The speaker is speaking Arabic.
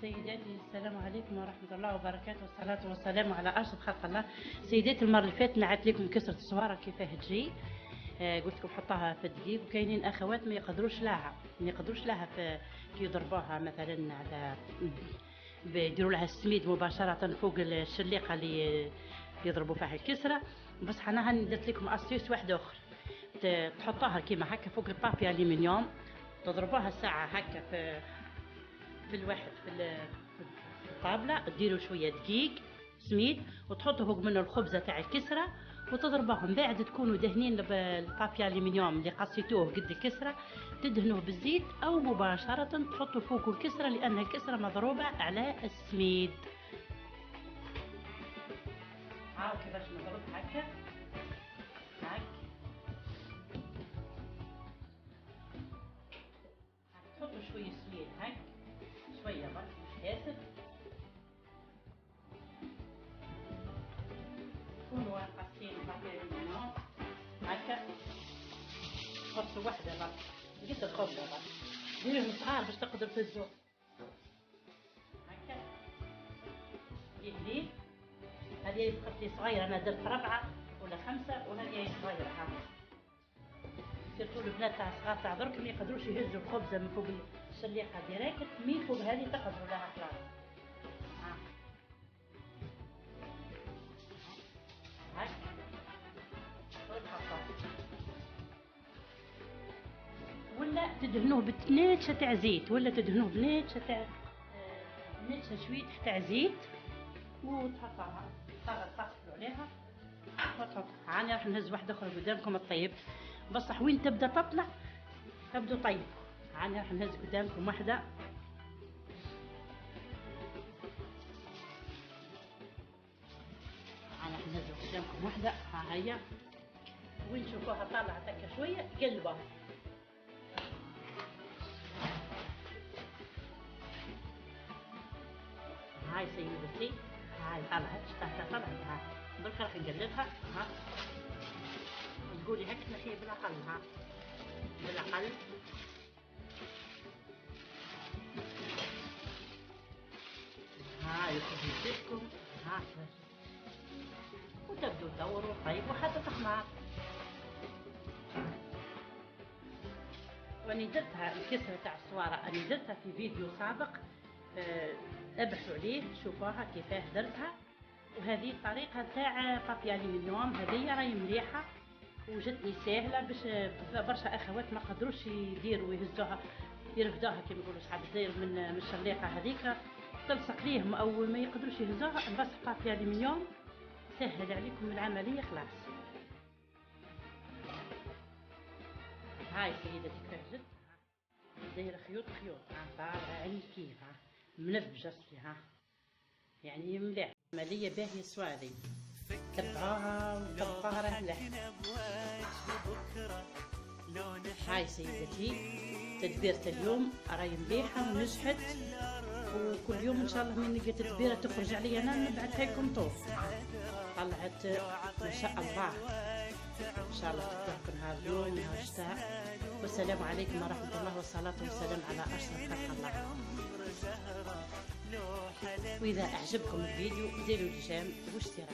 سيداتي السلام عليكم ورحمة الله وبركاته، والصلاة والسلام على أشرف خلق الله. سيداتي المرة اللي فاتت نعت لكم كسرة الصوارة كيفاه تجي. قلت لكم حطوها في الدقيق، وكاينين أخوات ما يقدروش لها كي يضربوها مثلا على يديروا لها السميد مباشرة فوق الشليقة اللي يضربوا فيها الكسرة. بصح أنا هاني درت لكم أستيوس واحد آخر، تحطوها كيما هكا فوق البابي ألمنيوم، تضربوها ساعة هكا في الواحد في الطابلة، ديروا شوية دقيق سميد وتحطوا فوق منه الخبزة تاع الكسرة وتضربوهم. بعد تكونوا دهنين بالبابي ألمنيوم اللي قصيتوه قد الكسرة، تدهنوه بالزيت أو مباشرة تحطوا فوق الكسرة لأنها الكسرة مضروبة على السميد. هاو كيفاش نضرب هكا تحطوا شوية سميد هكا شوية برك مش ياسر، تكونوا قاصين بابي ألمنيوم هكا، تحطوا وحدة برك قد الخبزة برك، ديروهم صغار باش تقدروا تهزوه هكا يهلي. هذه قطعة صغيرة، أنا درت 4 ولا 5 وهذه صغيرة. ها سيرتو البنات تاع صغار تاع درك ما يقدروش يهزوا الخبزة من فوق الشليقة ديريكت، من فوق هذه تقدروا لها خلاص. ها هاك ولا تدهنوه بنيتشة تاع زيت، ولا تدهنوه بنيتشة تاع نيتشة شوية تاع زيت وتحطها تغسلوا عليها وتحط. هاني راح نهز واحدة أخرى قدامكم الطيب، بصح وين تبدا تطلع تبدو طيب. هاني راح نهز قدامكم واحدة، هاني راح نهز قدامكم واحدة. ها هي وين تشوفوها طالعة هكا شوية قلبوها. هاي سيدتي هاي طلعت طلعت. ها درك راح نقلبها. ها تقولي هك نحيي بالاقل. ها بالاقل هاي يخرج يديكم. ها وتبدو تدوروا طيب وحتى تحمر. واني درتها الكسرة تاع الصوارة، اني درتها في فيديو سابق، ابحثوا عليه شوفوها كيفاه درتها. وهذه الطريقة تاع بابي ألمنيوم هذه راهي مليحة وجتني ساهلة، باش برشا اخوات ما قدروش يديروا ويهزوها يرفدوها كيما يقولوا صحاب الدير من الشليقة هذيك تلصق ليهم او ما يقدروش يهزوها. بس بابي ألمنيوم سهل عليكم العملية خلاص. هاي سيدتي كيفاه جت دايره خيوط طالعه عندي كيف منفجه ها يعني مليح عمليه باهيه سوالي. تبعوها وطبقوها راه مليح. هاي سيدتي تدبيرة اليوم راهي مليحه ونجحت، وكل يوم ان شاء الله من نلقى تدبيره تخرج عليا انا نبعثها لكم طول. طلعت ما شاء الله، ان شاء الله تكون نهار اليوم نهار الشتاء. والسلام عليكم ورحمه الله والصلاه والسلام على اشرف خلق الله. واذا اعجبكم الفيديو ديروا لي جيم واشتراك.